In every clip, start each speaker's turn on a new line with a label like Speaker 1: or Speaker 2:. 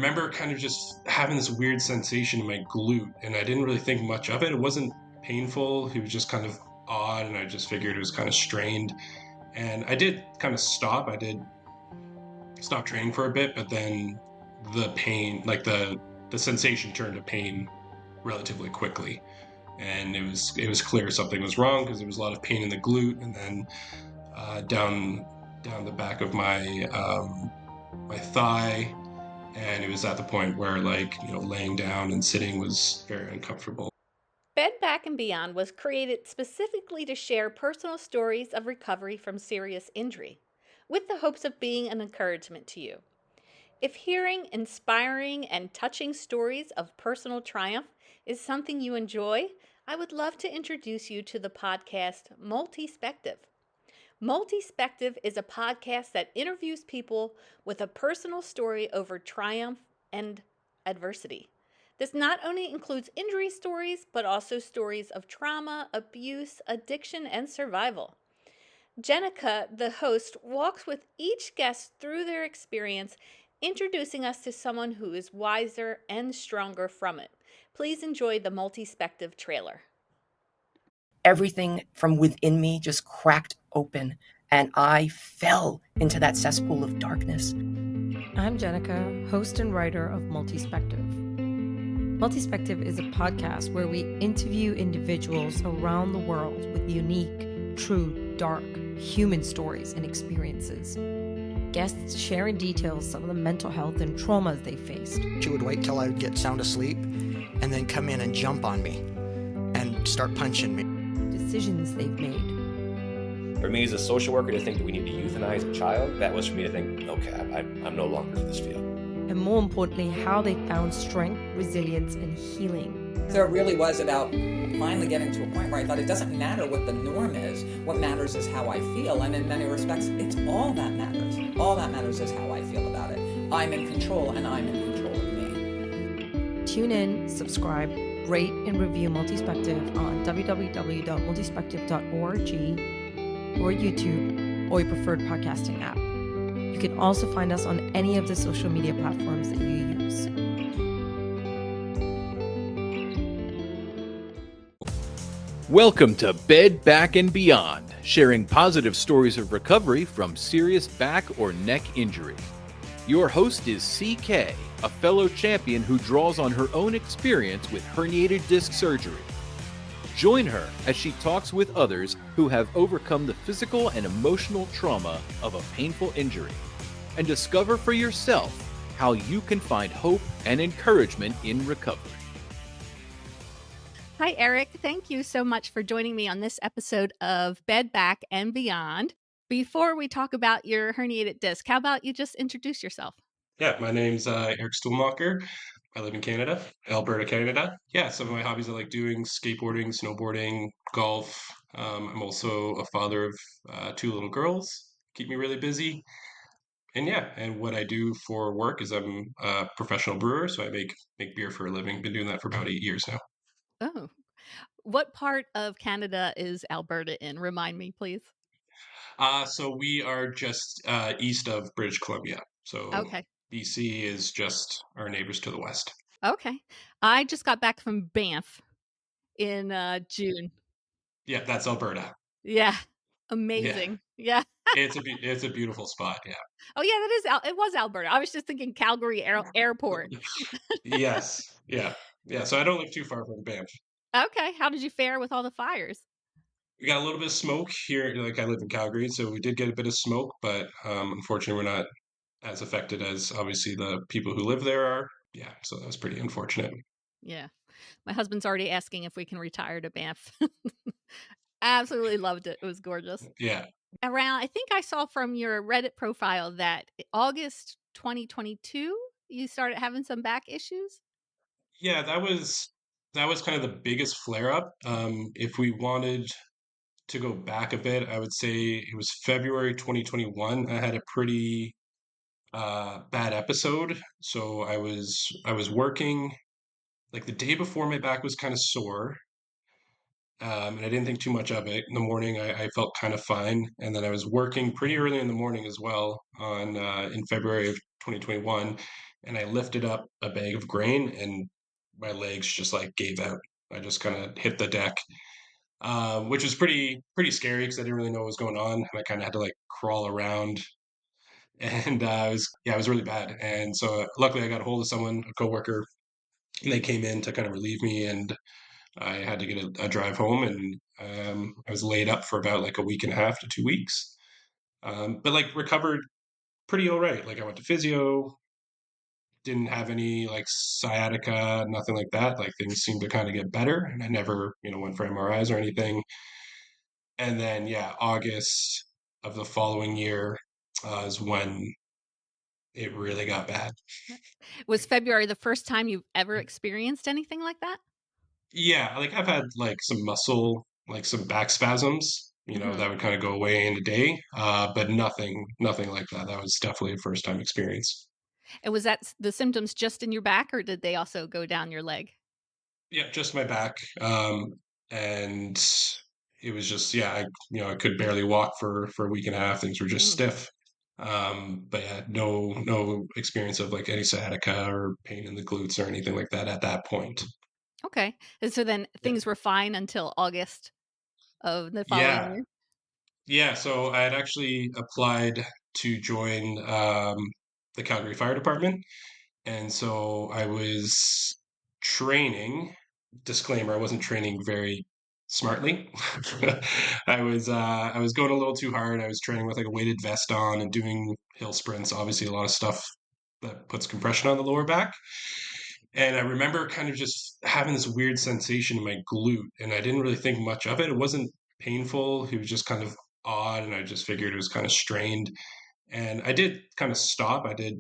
Speaker 1: remember kind of just having this weird sensation in my glute, and I didn't really think much of it. It wasn't painful. It was just kind of odd, and I just figured it was kind of strained. And I did kind of stop. I did stop training for a bit, but then the pain, like the sensation turned to pain relatively quickly. And it was clear something was wrong because there was a lot of pain in the glute, and then down the back of my thigh, and it was at the point where, like, laying down and sitting was very uncomfortable.
Speaker 2: Bed Back and Beyond was created specifically to share personal stories of recovery from serious injury, with the hopes of being an encouragement to you. If hearing inspiring and touching stories of personal triumph is something you enjoy, I would love to introduce you to the podcast Multispective. Multispective is a podcast that interviews people with a personal story over triumph and adversity. This not only includes injury stories, but also stories of trauma, abuse, addiction, and survival. Jenica, the host, walks with each guest through their experience, introducing us to someone who is wiser and stronger from it. Please enjoy the Multispective trailer.
Speaker 3: Everything from within me just cracked open, and I fell into that cesspool of darkness.
Speaker 4: I'm Jenica, host and writer of Multispective. Multispective is a podcast where we interview individuals around the world with unique, true, dark, human stories and experiences. Guests share in detail some of the mental health and traumas they faced.
Speaker 5: She would wait till I would get sound asleep and then come in and jump on me and start punching me.
Speaker 4: Decisions they've made.
Speaker 6: For me as a social worker to think that we need to euthanize a child, that was for me to think, okay, I'm no longer in this field.
Speaker 4: And more importantly, how they found strength, resilience, and healing.
Speaker 7: So it really was about finally getting to a point where I thought it doesn't matter what the norm is. What matters is how I feel. And in many respects, it's all that matters. All that matters is how I feel about it. I'm in control, and I'm in control of me.
Speaker 4: Tune in, subscribe, rate, and review Multispective on www.multispective.org or YouTube or your preferred podcasting app. You can also find us on any of the social media platforms that you use.
Speaker 8: Welcome to Bed Back and Beyond, sharing positive stories of recovery from serious back or neck injury. Your host is CK, a fellow champion who draws on her own experience with herniated disc surgery. Join her as she talks with others who have overcome the physical and emotional trauma of a painful injury, and discover for yourself how you can find hope and encouragement in recovery.
Speaker 2: Hi, Eric. Thank you so much for joining me on this episode of Bed Back and Beyond. Before we talk about your herniated disc, how about you just introduce yourself?
Speaker 1: Yeah, my name's Eric Stoer. I live in Canada, Alberta, Canada. Yeah, some of my hobbies I like doing: skateboarding, snowboarding, golf. I'm also a father of two little girls. Keep me really busy. And yeah, and what I do for work is I'm a professional brewer, so I make beer for a living. Been doing that for about 8 years now.
Speaker 2: Oh, what part of Canada is Alberta in? Remind me, please.
Speaker 1: So we are just east of British Columbia. So
Speaker 2: Okay.
Speaker 1: BC is just our neighbors to the west.
Speaker 2: Okay. I just got back from Banff in June.
Speaker 1: Yeah, that's Alberta.
Speaker 2: Yeah.
Speaker 1: Yeah,
Speaker 2: Amazing. Yeah.
Speaker 1: it's a beautiful spot. Yeah.
Speaker 2: Oh, yeah, that is it was Alberta. I was just thinking Calgary Airport.
Speaker 1: Yes. Yeah. Yeah. So I don't live too far from Banff.
Speaker 2: Okay. How did you fare with all the fires?
Speaker 1: We got a little bit of smoke here. Like, I live in Calgary, so we did get a bit of smoke, but unfortunately, we're not as affected as obviously the people who live there are. Yeah. So that was pretty unfortunate.
Speaker 2: Yeah. My husband's already asking if we can retire to Banff. Absolutely loved it. It was gorgeous.
Speaker 1: Yeah.
Speaker 2: I think I saw from your Reddit profile that August 2022, you started having some back issues.
Speaker 1: Yeah. That was kind of the biggest flare up. If we wanted to go back a bit, I would say it was February 2021. I had a pretty bad episode. So I was working, like, the day before. My back was kind of sore, And I didn't think too much of it. In the morning, I felt kind of fine, and then I was working pretty early in the morning as well on in February of 2021, and I lifted up a bag of grain, and my legs just like gave out. I just kind of hit the deck, which was pretty scary because I didn't really know what was going on, and I kind of had to like crawl around, and it was really bad. And so luckily, I got a hold of someone, a coworker, and they came in to kind of relieve me, and I had to get a drive home, and I was laid up for about like a week and a half to 2 weeks. But like recovered pretty all right. Like I went to physio, didn't have any like sciatica, nothing like that. Like things seemed to kind of get better, and I never, went for MRIs or anything. And then yeah, August of the following year is when it really got bad.
Speaker 2: Was February the first time you've ever experienced anything like that?
Speaker 1: Yeah, like I've had like some muscle, like some back spasms,
Speaker 2: Hmm.
Speaker 1: that would kind of go away in a day. But nothing like that. That was definitely a first time experience.
Speaker 2: And was that the symptoms just in your back, or did they also go down your leg?
Speaker 1: Yeah, just my back. And it was just, yeah, I could barely walk for a week and a half. Things were just
Speaker 2: Mm,
Speaker 1: stiff. But yeah, no experience of like any sciatica or pain in the glutes or anything like that at that point.
Speaker 2: okay. And so then
Speaker 1: Yeah.
Speaker 2: things were fine until August of the following
Speaker 1: Yeah.
Speaker 2: year?
Speaker 1: Yeah, so I had actually applied to join the Calgary Fire Department, and so I was training. Disclaimer: I wasn't training very smartly. I was going a little too hard. I was training with like a weighted vest on and doing hill sprints. Obviously, a lot of stuff that puts compression on the lower back. And I remember kind of just having this weird sensation in my glute, and I didn't really think much of it. It wasn't painful. It was just kind of odd, and I just figured it was kind of strained. And I did kind of stop. I did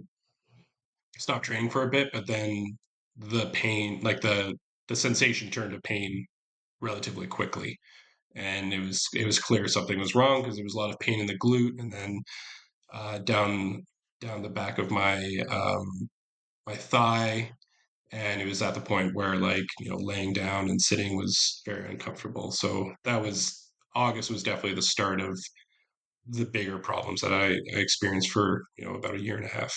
Speaker 1: stop training for a bit, but then the pain, like the sensation turned to pain relatively quickly. And it was clear something was wrong because there was a lot of pain in the glute, and then down the back of my thigh, and it was at the point where like laying down and sitting was very uncomfortable. So that was August was definitely the start of the bigger problems that I experienced for about a year and a half.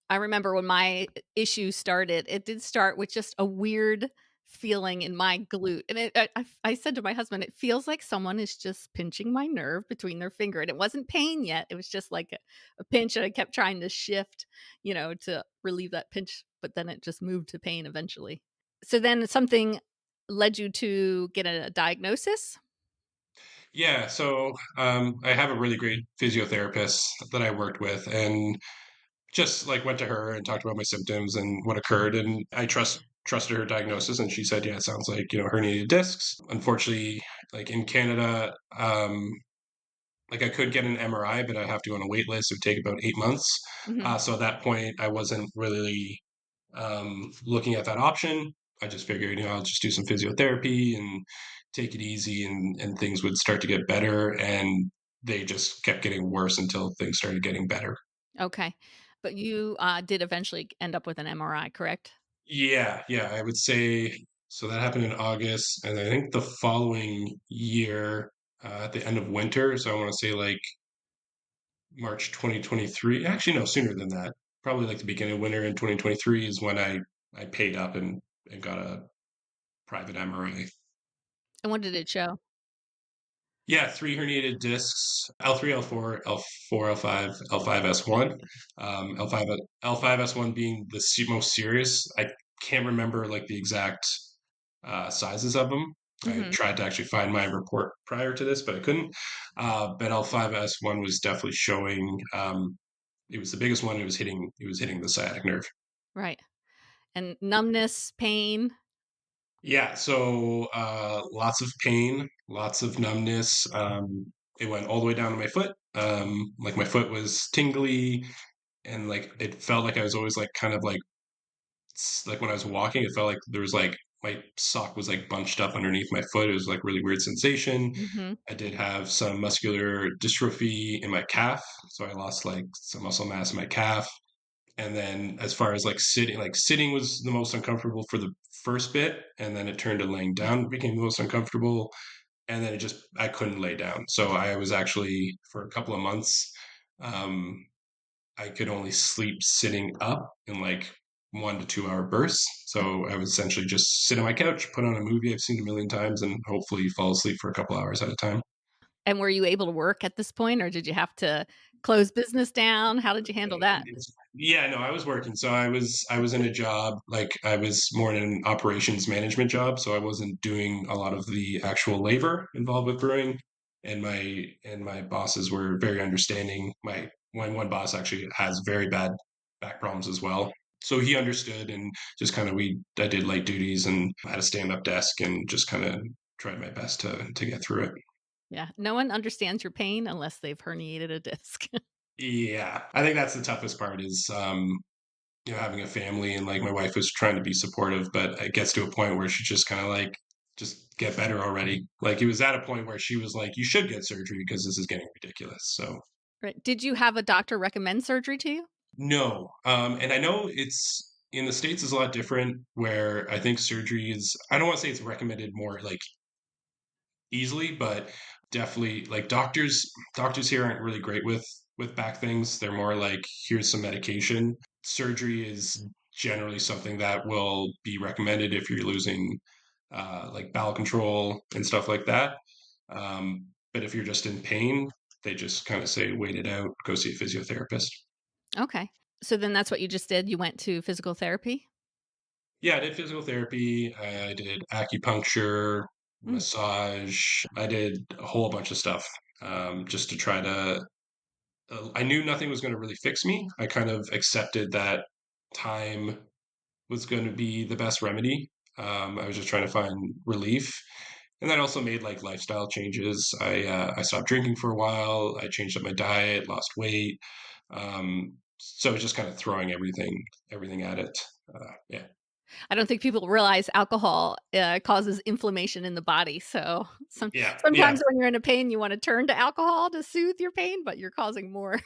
Speaker 2: I remember when my issue started, it did start with just a weird feeling in my glute. And I said to my husband, it feels like someone is just pinching my nerve between their finger. And it wasn't pain yet. It was just like a pinch. And I kept trying to shift, to relieve that pinch. But then it just moved to pain eventually. So then something led you to get a diagnosis.
Speaker 1: Yeah, so I have a really great physiotherapist that I worked with, and just like went to her and talked about my symptoms and what occurred, and I trusted her diagnosis, and she said, yeah, it sounds like herniated discs. Unfortunately, like in Canada, like I could get an MRI, but I have to go on a wait list. It would take about 8 months.
Speaker 2: Hmm.
Speaker 1: So at that point, I wasn't really looking at that option. I just figured, I'll just do some physiotherapy and take it easy, and things would start to get better. And they just kept getting worse until things started getting better.
Speaker 2: Okay. But you did eventually end up with an MRI, correct?
Speaker 1: Yeah, yeah, I would say so. That happened in August, and I think the following year, at the end of winter, so I want to say like March 2023. Actually, no, sooner than that. Probably like the beginning of winter in 2023 is when I paid up and got a private MRI.
Speaker 2: And what did it show?
Speaker 1: Yeah, three herniated discs: L3, L4, L4, L5, L5S1. L5 L5S1 being the most serious. I can't remember like the exact sizes of them. I
Speaker 2: Hmm.
Speaker 1: tried to actually find my report prior to this, but I couldn't. But L5S1 was definitely showing. It was the biggest one. It was hitting the sciatic nerve.
Speaker 2: Right. And numbness, pain.
Speaker 1: Yeah, so lots of pain, lots of numbness. It went all the way down to my foot. Like my foot was tingly, and like it felt like I was always like kind of like like when I was walking, it felt like there was like my sock was like bunched up underneath my foot. It was like really weird sensation.
Speaker 2: Hmm.
Speaker 1: I did have some muscular dystrophy in my calf, so I lost like some muscle mass in my calf. And then as far as like sitting was the most uncomfortable for the first bit, and then it turned to laying down became the most uncomfortable, and then I couldn't lay down. So I was actually for a couple of months, um, I could only sleep sitting up in like 1 to 2 hour bursts. So I would essentially just sit on my couch, put on a movie I've seen a million times, and hopefully fall asleep for a couple hours at a time.
Speaker 2: And were you able to work at this point, or did you have to close business down? How did you handle that?
Speaker 1: Yeah, no, I was working. So I was in a job, like I was more in an operations management job, so I wasn't doing a lot of the actual labor involved with brewing. And my bosses were very understanding. My one boss actually has very bad back problems as well. So he understood and just kind of I did light duties and had a stand-up desk and just kind of tried my best to get through it.
Speaker 2: Yeah, no one understands your pain unless they've herniated a disc.
Speaker 1: Yeah, I think that's the toughest part is having a family, and like my wife was trying to be supportive, but it gets to a point where she just kind of like just get better already. Like it was at a point where she was like, you should get surgery because this is getting ridiculous. So
Speaker 2: Right. Did you have a doctor recommend surgery to you?
Speaker 1: no. And I know it's in the States is a lot different where I think surgery is, I don't want to say it's recommended more like easily, but definitely like doctors here aren't really great with back things. They're more like, here's some medication. Surgery is generally something that will be recommended if you're losing like bowel control and stuff like that. But if you're just in pain, they just kind of say wait it out, go see a physiotherapist.
Speaker 2: Okay. So then that's what you just did. You went to physical therapy?
Speaker 1: Yeah, I did physical therapy. I did acupuncture,
Speaker 2: Mm,
Speaker 1: massage. I did a whole bunch of stuff just to try to. I knew nothing was going to really fix me. I kind of accepted that time was going to be the best remedy. I was just trying to find relief. And then I also made like lifestyle changes. I stopped drinking for a while. I changed up my diet, lost weight. So I was just kind of throwing everything at it. Yeah.
Speaker 2: I don't think people realize alcohol causes inflammation in the body. So
Speaker 1: Yeah. Yeah.
Speaker 2: sometimes when you're in a pain, you want to turn to alcohol to soothe your pain, but you're causing more.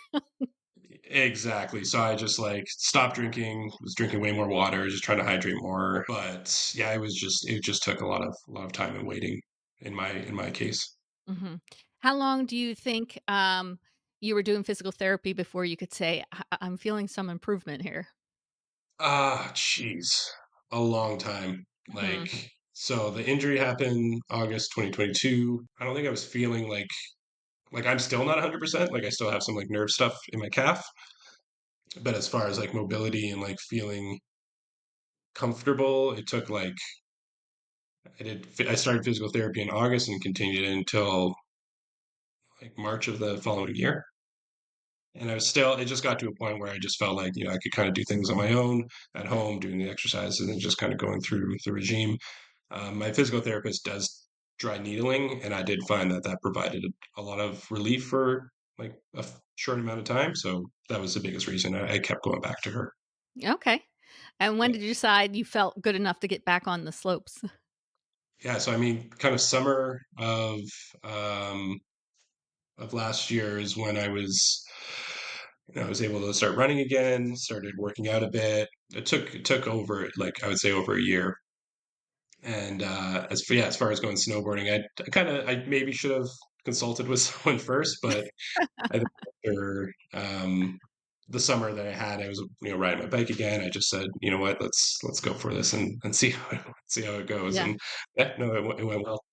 Speaker 1: Exactly. So I just like stopped drinking, was drinking way more water, just trying to hydrate more. But yeah, it just took a lot of time and waiting in my case.
Speaker 2: Hmm. How long do you think you were doing physical therapy before you could say, I'm feeling some improvement here?
Speaker 1: Ah, jeez. A long time.
Speaker 2: Hmm.
Speaker 1: So the injury happened August 2022. I don't think I was feeling like I'm still not 100%. Like I still have some like nerve stuff in my calf, but as far as like mobility and like feeling comfortable, it took like I started physical therapy in August and continued it until like March of the following year. And it just got to a point where I just felt like, I could kind of do things on my own at home, doing the exercises and just kind of going through the regime. My physical therapist does dry needling, and I did find that that provided a lot of relief for like short amount of time. So that was the biggest reason I kept going back to her.
Speaker 2: Okay. And when
Speaker 1: Yeah.
Speaker 2: did you decide you felt good enough to get back on the slopes?
Speaker 1: Yeah. So, I mean, kind of summer um, of last year is when I was able to start running again, started working out a bit. It took over like I would say over a year. And as far as going snowboarding, I maybe should have consulted with someone first, but I think after the summer that I had, I was riding my bike again. I just said, you know what, let's go for this and see see how it goes.
Speaker 2: Yeah.
Speaker 1: And yeah, no, it went well.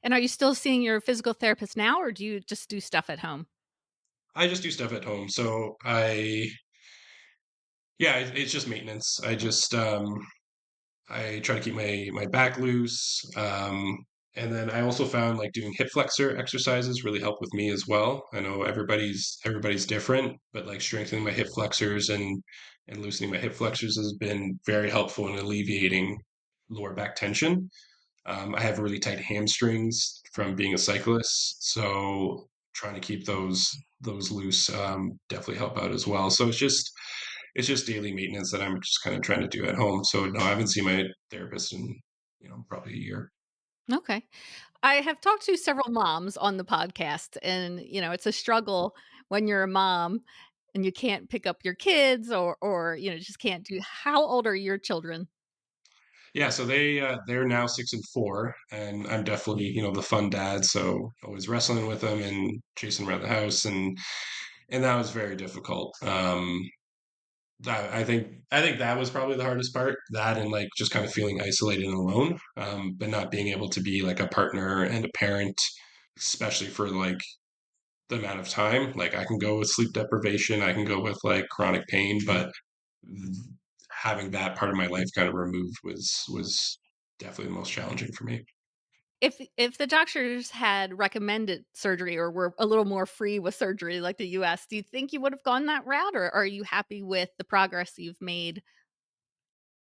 Speaker 2: And are you still seeing your physical therapist now, or do you just do stuff at home?
Speaker 1: I just do stuff at home, so yeah, it's just maintenance. I try to keep my back loose. And then I also found like doing hip flexor exercises really help with me as well. I know everybody's different, but like strengthening my hip flexors and loosening my hip flexors has been very helpful in alleviating lower back tension. I have really tight hamstrings from being a cyclist, so trying to keep those loose definitely help out as well. So it's just daily maintenance that I'm just kind of trying to do at home. So no, I haven't seen my therapist in probably a year.
Speaker 2: Okay. I have talked to several moms on the podcast, and it's a struggle when you're a mom and you can't pick up your kids or just can't do. How old are your children?
Speaker 1: Yeah, so they're now 6 and 4, and I'm definitely the fun dad. So always wrestling with them and chasing around the house, and that was very difficult. I think that was probably the hardest part. That and like just kind of feeling isolated and alone, but not being able to be like a partner and a parent, especially for like the amount of time. Like I can go with sleep deprivation, I can go with like chronic pain, but having that part of my life kind of removed was definitely the most challenging for me.
Speaker 2: If the doctors had recommended surgery or were a little more free with surgery like the US, do you think you would have gone that route, or are you happy with the progress you've made?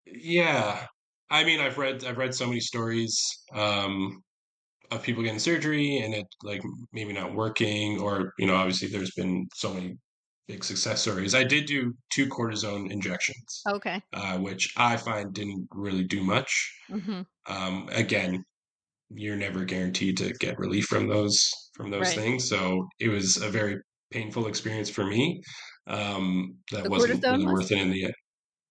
Speaker 1: Yeah. I mean, I've read so many stories of people getting surgery and it like maybe not working, or obviously there's been so many big success stories. I did do 2 cortisone injections,
Speaker 2: Okay.
Speaker 1: which I find didn't really do much.
Speaker 2: Mhm.
Speaker 1: Again, you're never guaranteed to get relief from those
Speaker 2: Right.
Speaker 1: things, so it was a very painful experience for me. That
Speaker 2: The
Speaker 1: wasn't
Speaker 2: cortisone
Speaker 1: really
Speaker 2: was?
Speaker 1: worth it in the end.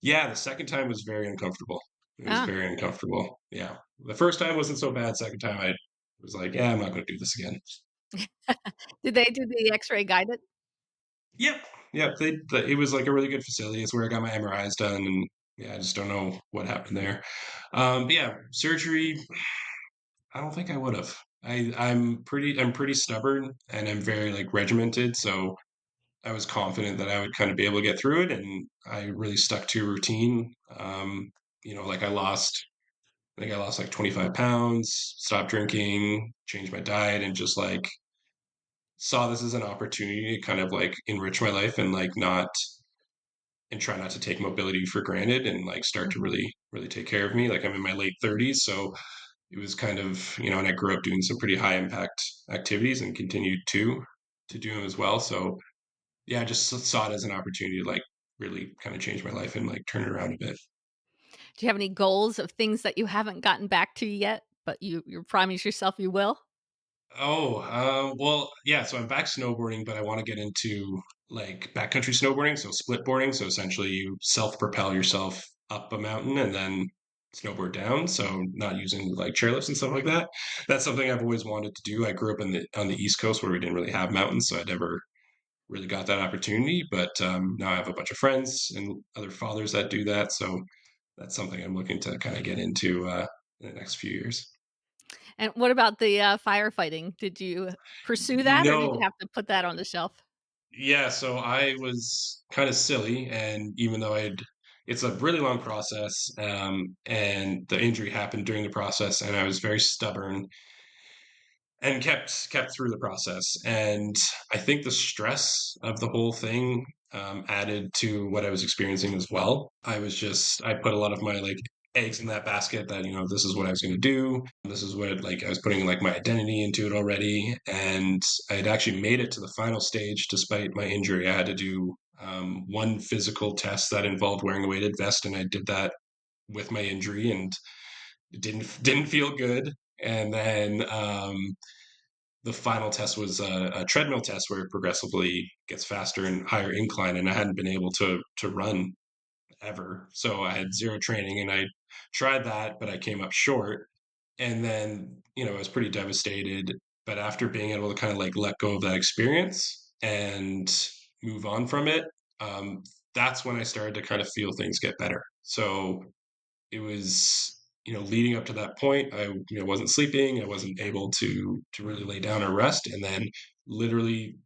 Speaker 1: Yeah, the second time was very uncomfortable. It was
Speaker 2: Ah.
Speaker 1: very uncomfortable. Yeah. The first time wasn't so bad. Second time I was like, yeah, I'm not going to do this again.
Speaker 2: Did they do the X-ray guided?
Speaker 1: Yep. Yep. It was like a really good facility. It's where I got my MRIs done. And yeah, I just don't know what happened there. But yeah, surgery, I don't think I would have. I'm pretty stubborn and I'm very like regimented. So I was confident that I would kind of be able to get through it. And I really stuck to routine. Like I think I lost like 25 pounds, stopped drinking, changed my diet, and just like saw this as an opportunity to kind of like enrich my life and like not and try not to take mobility for granted and like start to
Speaker 2: Mhm.
Speaker 1: really, really take care of me. Like I'm in my late 30s. So it was kind of, and I grew up doing some pretty high impact activities and continued to do them as well. So yeah, I just saw it as an opportunity to like really kind of change my life and like turn it around a bit.
Speaker 2: Do you have any goals of things that you haven't gotten back to yet, but you promise yourself you will?
Speaker 1: Oh, well, yeah. So I'm back snowboarding, but I want to get into like backcountry snowboarding, so split boarding. So essentially, you self-propel yourself up a mountain and then snowboard down. So not using like chairlifts and stuff like that. That's something I've always wanted to do. I grew up on the East Coast where we didn't really have mountains, so I never really got that opportunity. But now I have a bunch of friends and other fathers that do that. So that's something I'm looking to kind of get into in the next few years.
Speaker 2: And what about the, firefighting? Did you pursue that, or did you
Speaker 1: No,
Speaker 2: have to put that on the shelf?
Speaker 1: yeah, so I was kind of silly, and even though it's a really long process, and the injury happened during the process, and I was very stubborn and kept through the process. And I think the stress of the whole thing added to what I was experiencing as well. I put a lot of my like eggs in that basket that this is what I was going to do. This is what like I was putting like my identity into it already, and I had actually made it to the final stage despite my injury. I had to do one physical test that involved wearing a weighted vest, and I did that with my injury, and it didn't feel good. And then the final test was a treadmill test where it progressively gets faster and higher incline, and I hadn't been able to run ever, so I had zero training, and I tried that, but I came up short, and then I was pretty devastated. But after being able to kind of like let go of that experience and move on from it, um, that's when I started to kind of feel things get better. So it was leading up to that point, I wasn't sleeping, I wasn't able to really lay down or rest, and then literally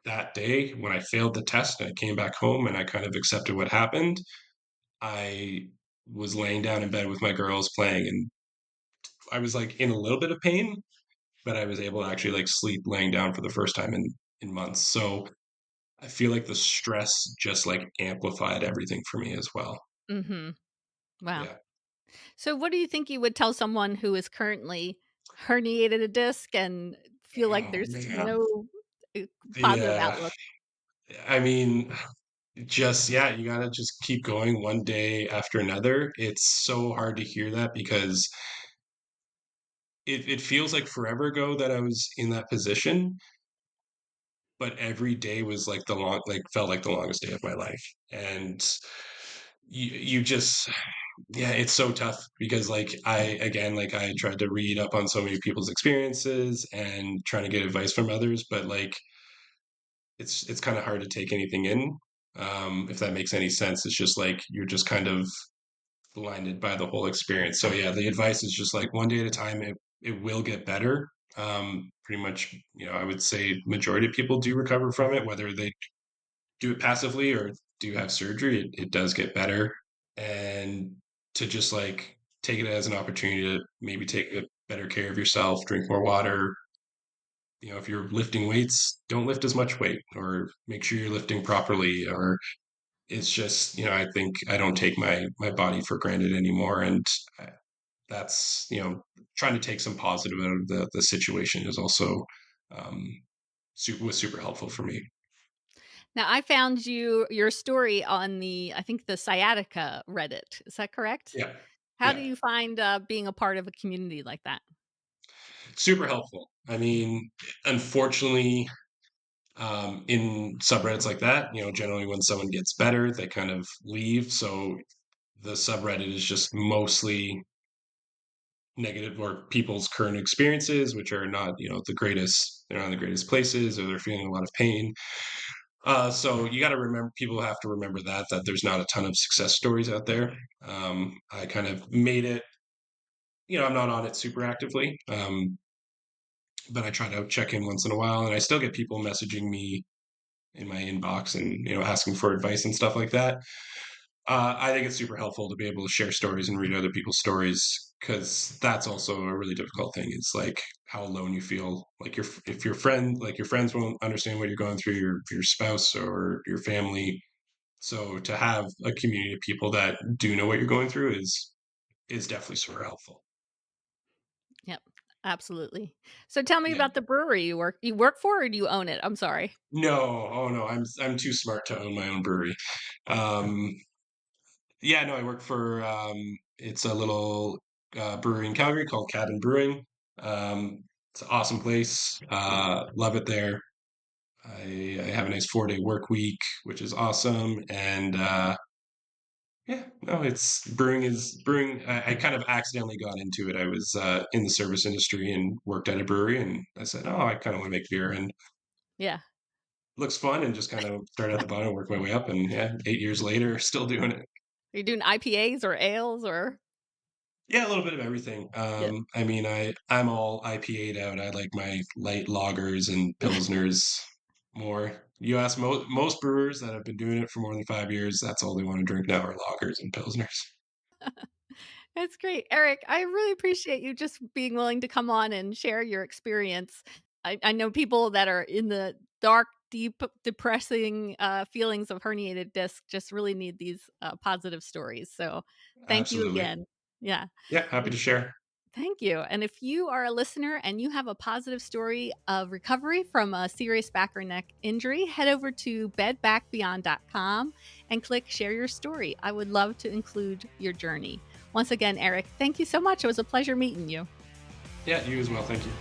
Speaker 1: that day when I failed the test and I came back home and I kind of accepted what happened, I was laying down in bed with my girls playing, and I was like in a little bit of pain, but I was able to actually like sleep laying down for the first time in months. So I feel like the stress just like amplified everything for me as well.
Speaker 2: Mhm. Wow.
Speaker 1: Yeah.
Speaker 2: So what do you think you would tell someone who is currently herniated a disc and feel like
Speaker 1: Oh
Speaker 2: there's
Speaker 1: man.
Speaker 2: no, positive
Speaker 1: Yeah.
Speaker 2: outlook?
Speaker 1: I mean, just yeah, you gotta just keep going one day after another. It's so hard to hear that because it feels like forever ago that I was in that position, but every day was like felt like the longest day of my life. And you just, yeah, it's so tough because I tried to read up on so many people's experiences and trying to get advice from others, but like it's kind of hard to take anything in. If that makes any sense. It's just like you're just kind of blinded by the whole experience. So yeah, the advice is just like one day at a time. It will get better. Pretty much, I would say majority of people do recover from it, whether they do it passively or do have surgery. It does get better, and to just like take it as an opportunity to maybe take a better care of yourself, drink more water. If you're lifting weights, don't lift as much weight, or make sure you're lifting properly, or it's just, I think I don't take my body for granted anymore. And that's, trying to take some positive out of the situation is also um, was super helpful for me.
Speaker 2: Now, I found your story on I think the Sciatica Reddit. Is that correct?
Speaker 1: Yeah.
Speaker 2: How
Speaker 1: Yeah.
Speaker 2: do you find being a part of a community like that?
Speaker 1: Super helpful. I mean, unfortunately, in subreddits like that, generally when someone gets better, they kind of leave. So the subreddit is just mostly negative or people's current experiences, which are not, the greatest. They're not in the greatest places, or they're feeling a lot of pain. So you got to remember, people have to remember that there's not a ton of success stories out there. I kind of made it, I'm not on it super actively, but I try to check in once in a while, and I still get people messaging me in my inbox and asking for advice and stuff like that. I think it's super helpful to be able to share stories and read other people's stories, because that's also a really difficult thing. It's like how alone you feel. Like if your friends won't understand what you're going through, your spouse or your family. So to have a community of people that do know what you're going through is definitely super helpful.
Speaker 2: Yep, absolutely. So tell me
Speaker 1: Yeah.
Speaker 2: about the brewery you work for, or do you own it? I'm sorry.
Speaker 1: No, oh no, I'm too smart to own my own brewery. Um, yeah, no, I work for it's a little brewery in Calgary called Cabin Brewing. It's an awesome place. Love it there. I have a nice 4-day work week, which is awesome. And yeah, no, it's brewing. I kind of accidentally got into it. I was in the service industry and worked at a brewery, and I said, oh, I kind of want to make beer, and
Speaker 2: Yeah.
Speaker 1: looks fun, and just kind of started at the bottom and worked my way up. And yeah, 8 years later, still doing it.
Speaker 2: Are you doing IPAs or ales or?
Speaker 1: Yeah, a little bit of everything.
Speaker 2: Yeah.
Speaker 1: I mean, I'm all IPA'd out. I like my light lagers and pilsners more. You ask most brewers that have been doing it for more than 5 years, that's all they want to drink now are lagers and pilsners.
Speaker 2: That's great. Eric, I really appreciate you just being willing to come on and share your experience. I know people that are in the dark, deep, depressing feelings of herniated disc just really need these positive stories. So thank you
Speaker 1: Absolutely.
Speaker 2: again. Yeah.
Speaker 1: Yeah, happy to share.
Speaker 2: Thank you. And if you are a listener and you have a positive story of recovery from a serious back or neck injury, head over to bedbackbeyond.com and click share your story. I would love to include your journey. Once again, Eric, thank you so much. It was a pleasure meeting you.
Speaker 1: Yeah, you as well. Thank you.